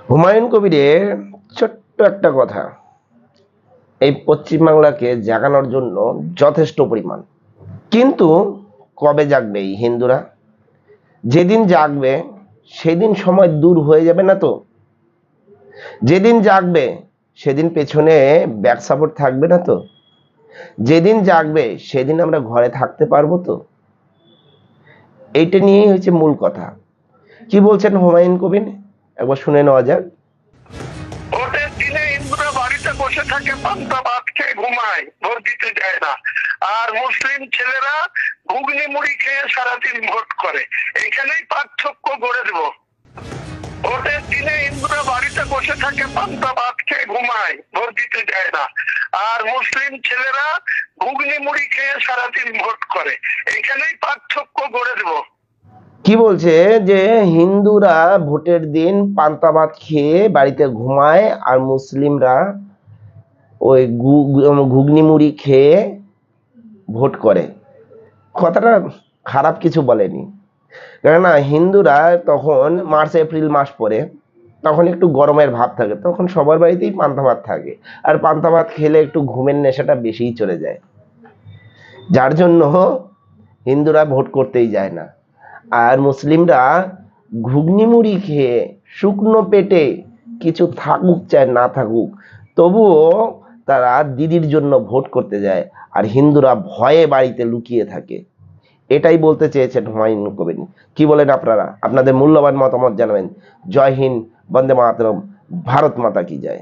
হুমায়ুন কবিরের ছোট্ট একটা কথা এই পশ্চিমবাংলাকে জাগানোর জন্য যথেষ্ট পরিমাণ। কিন্তু কবে জাগবে এই হিন্দুরা? যেদিন জাগবে সেদিন সময় দূর হয়ে যাবে না তো? যেদিন জাগবে সেদিন পেছনে ব্যাক সাপোর্ট থাকবে না তো? যেদিন জাগবে সেদিন আমরা ঘরে থাকতে পারবো তো? এইটা নিয়েই হচ্ছে মূল কথা। কি বলছেন হুমায়ুন কবির, একবার শুনে নেওয়া যাক। ভোটের দিনে হিন্দুরা বাড়িতে বসে থাকে, পান্তা ভাত খেয়ে ঘুমায়, ভোট দিতে যায় না। আর মুসলিম ছেলেরা ঘুগনি মুড়ি খেয়ে সারাদিন ভোট করে। এখানেই পার্থক্য গড়ে দেব। ভোটের দিনে হিন্দুরা বাড়িতে বসে থাকে, পান্তা ভাত খেয়ে ঘুমায়, ভোট দিতে যায় না। আর মুসলিম ছেলেরা ঘুগনি মুড়ি খেয়ে সারাদিন ভোট করে। এখানেই পার্থক্য গড়ে দেব। কি বলছে যে হিন্দুরা ভোটের দিন পান্তা ভাত খেয়ে বাড়িতে ঘুমায় আর মুসলিমরা ওই ঘুগনি মুড়ি খেয়ে ভোট করে। কথাটা খারাপ কিছু বলেনি, কেননা হিন্দুরা তখন মার্চ এপ্রিল মাস পরে তখন একটু গরমের ভাব থাকে, তখন সবার বাড়িতেই পান্তা ভাত থাকে, আর পান্তা ভাত খেলে একটু ঘুমের নেশাটা বেশিই চলে যায়, যার জন্য হিন্দুরা ভোট করতেই যায় না। আর মুসলিমরা ঘুগনি মুড়ি খেয়ে শুকনো পেটে কিছু থাকুক চাই না থাকুক তবুও তারা দিদির জন্য ভোট করতে যায়, আর হিন্দুরা ভয়ে বাড়িতে লুকিয়ে থাকে। এটাই বলতে চেয়েছেন হুমায়ুন কবির। কি বলেন আপনারা? আপনাদের মূল্যবান মতামত জানাবেন। জয় হিন্দ, বন্দে মাতরম, ভারত মাতা কি জয়।